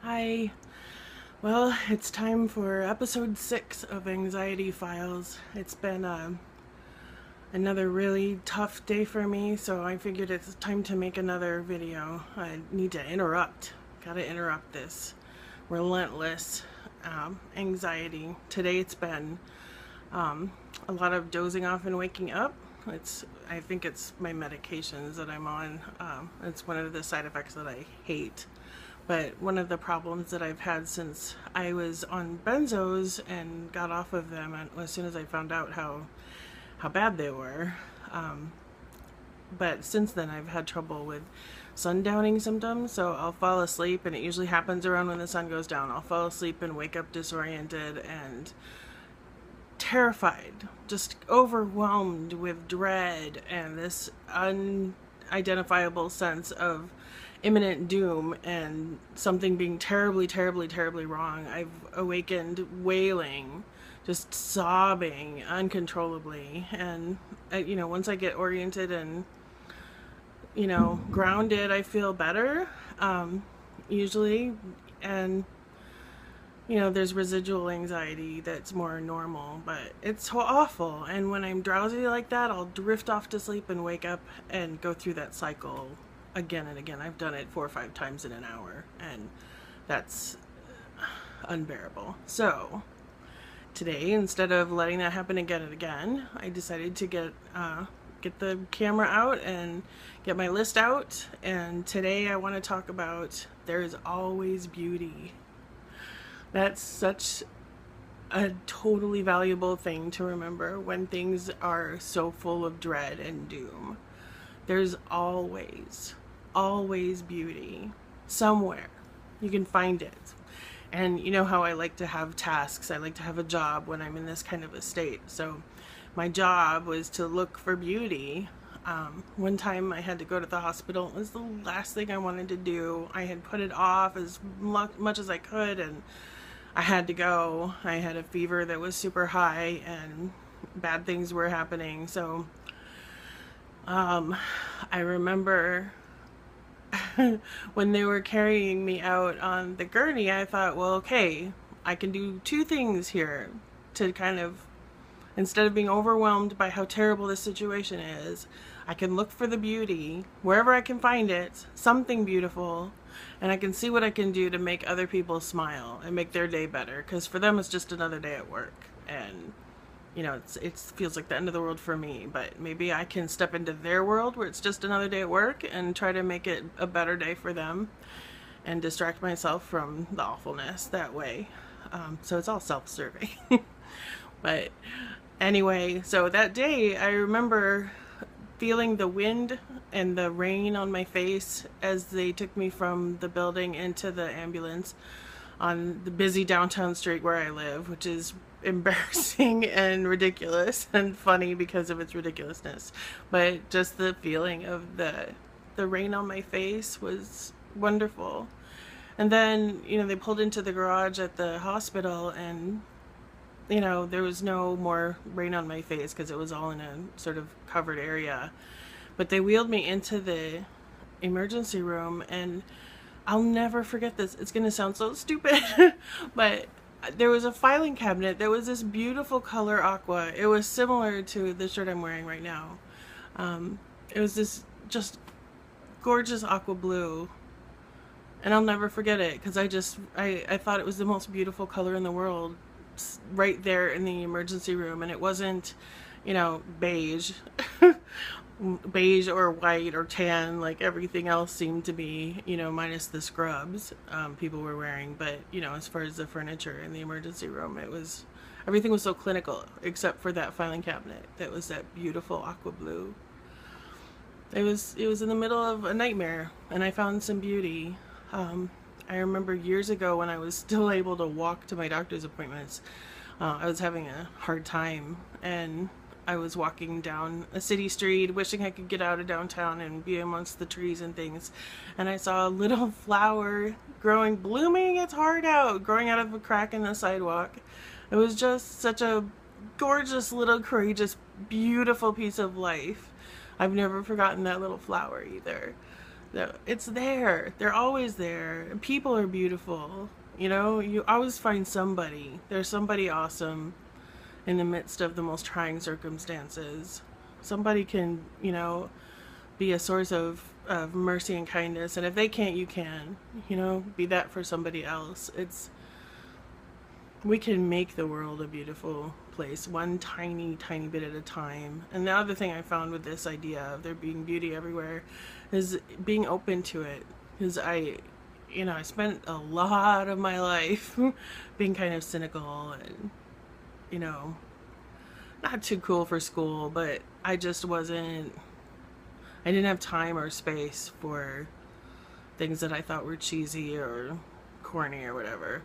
Hi. Well, it's time for episode 6 of Anxiety Files. It's been another really tough day for me, so I figured it's time to make another video. I need to interrupt. Gotta interrupt this relentless anxiety. Today it's been a lot of dozing off and waking up. I think it's my medications that I'm on. It's one of the side effects that I hate. But one of the problems that I've had since I was on benzos and got off of them, and as soon as I found out how bad they were, but since then I've had trouble with sundowning symptoms. So I'll fall asleep, and it usually happens around when the sun goes down. I'll fall asleep and wake up disoriented and terrified, just overwhelmed with dread and this unidentifiable sense of imminent doom and something being terribly, terribly, terribly wrong. I've awakened wailing, just sobbing uncontrollably. And, once I get oriented and, grounded, I feel better, usually. And, there's residual anxiety that's more normal, but it's awful. And when I'm drowsy like that, I'll drift off to sleep and wake up and go through that cycle again and again. I've done it 4 or 5 times in an hour, and that's unbearable. So today, instead of letting that happen again and again, I decided to get the camera out and get my list out. And today I want to talk about there is always beauty. That's such a totally valuable thing to remember when things are so full of dread and doom. There's always beauty somewhere. You can find it. And you know how I like to have tasks. I like to have a job when I'm in this kind of a state. So my job was to look for beauty. One time I had to go to the hospital. It was the last thing I wanted to do. I had put it off as much as I could, and I had to go. I had a fever that was super high and bad things were happening. So I remember when they were carrying me out on the gurney, I thought, well, okay, I can do 2 things here to kind of, instead of being overwhelmed by how terrible this situation is, I can look for the beauty wherever I can find it, something beautiful, and I can see what I can do to make other people smile and make their day better, because for them it's just another day at work. And it feels like the end of the world for me, but maybe I can step into their world where it's just another day at work and try to make it a better day for them and distract myself from the awfulness that way. So it's all self-serving. But anyway, so that day I remember feeling the wind and the rain on my face as they took me from the building into the ambulance on the busy downtown street where I live, which is embarrassing and ridiculous and funny because of its ridiculousness. But just the feeling of the rain on my face was wonderful. And then, they pulled into the garage at the hospital, and there was no more rain on my face because it was all in a sort of covered area. But they wheeled me into the emergency room, and I'll never forget this. It's going to sound so stupid, but there was a filing cabinet that was this beautiful color aqua. It was similar to the shirt I'm wearing right now. It was this just gorgeous aqua blue. And I'll never forget it because I thought it was the most beautiful color in the world right there in the emergency room. And it wasn't, beige. Beige or white or tan like everything else seemed to be, minus the scrubs people were wearing. But as far as the furniture in the emergency room, everything was so clinical except for that filing cabinet that was that beautiful aqua blue. It was in the middle of a nightmare, and I found some beauty. I remember years ago when I was still able to walk to my doctor's appointments, I was having a hard time, and I was walking down a city street wishing I could get out of downtown and be amongst the trees and things, and I saw a little flower blooming its heart out, growing out of a crack in the sidewalk. It was just such a gorgeous little courageous beautiful piece of life. I've never forgotten that little flower either. It's there. They're always there. People are beautiful. You know, you always find somebody. There's somebody awesome in the midst of the most trying circumstances. Somebody can, you know, be a source of mercy and kindness. And if they can't, you can. You know, be that for somebody else. We can make the world a beautiful place, one tiny, tiny bit at a time. And the other thing I found with this idea of there being beauty everywhere is being open to it. Because I spent a lot of my life being kind of cynical and, you know, not too cool for school, but I just wasn't, I didn't have time or space for things that I thought were cheesy or corny or whatever.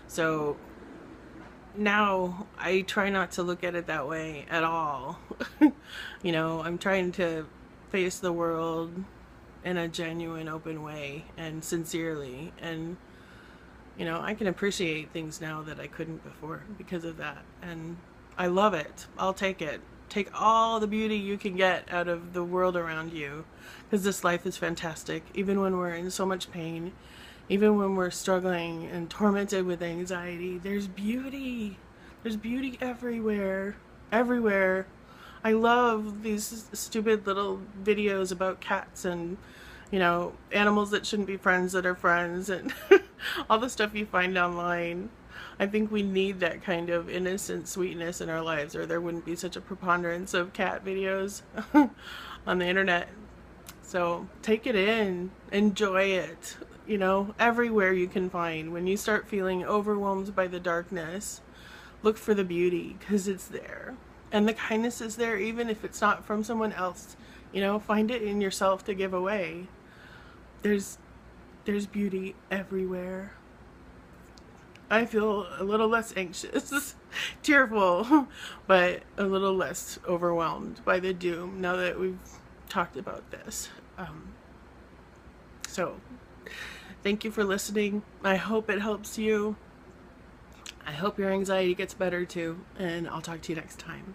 So now I try not to look at it that way at all. You know, I'm trying to face the world in a genuine, open way and sincerely. And, you know, I can appreciate things now that I couldn't before because of that. And I love it. I'll take it. Take all the beauty you can get out of the world around you, because this life is fantastic. Even when we're in so much pain, even when we're struggling and tormented with anxiety, there's beauty. There's beauty everywhere. Everywhere. I love these stupid little videos about cats and, you know, animals that shouldn't be friends that are friends, and all the stuff you find online. I think we need that kind of innocent sweetness in our lives, or there wouldn't be such a preponderance of cat videos on the internet. So take it in, enjoy it, you know, everywhere you can find. When you start feeling overwhelmed by the darkness, look for the beauty, because it's there. And the kindness is there, even if it's not from someone else. You know, find it in yourself to give away. There's beauty everywhere. I feel a little less anxious, tearful, but a little less overwhelmed by the doom now that we've talked about this. So, thank you for listening. I hope it helps you. I hope your anxiety gets better too, and I'll talk to you next time.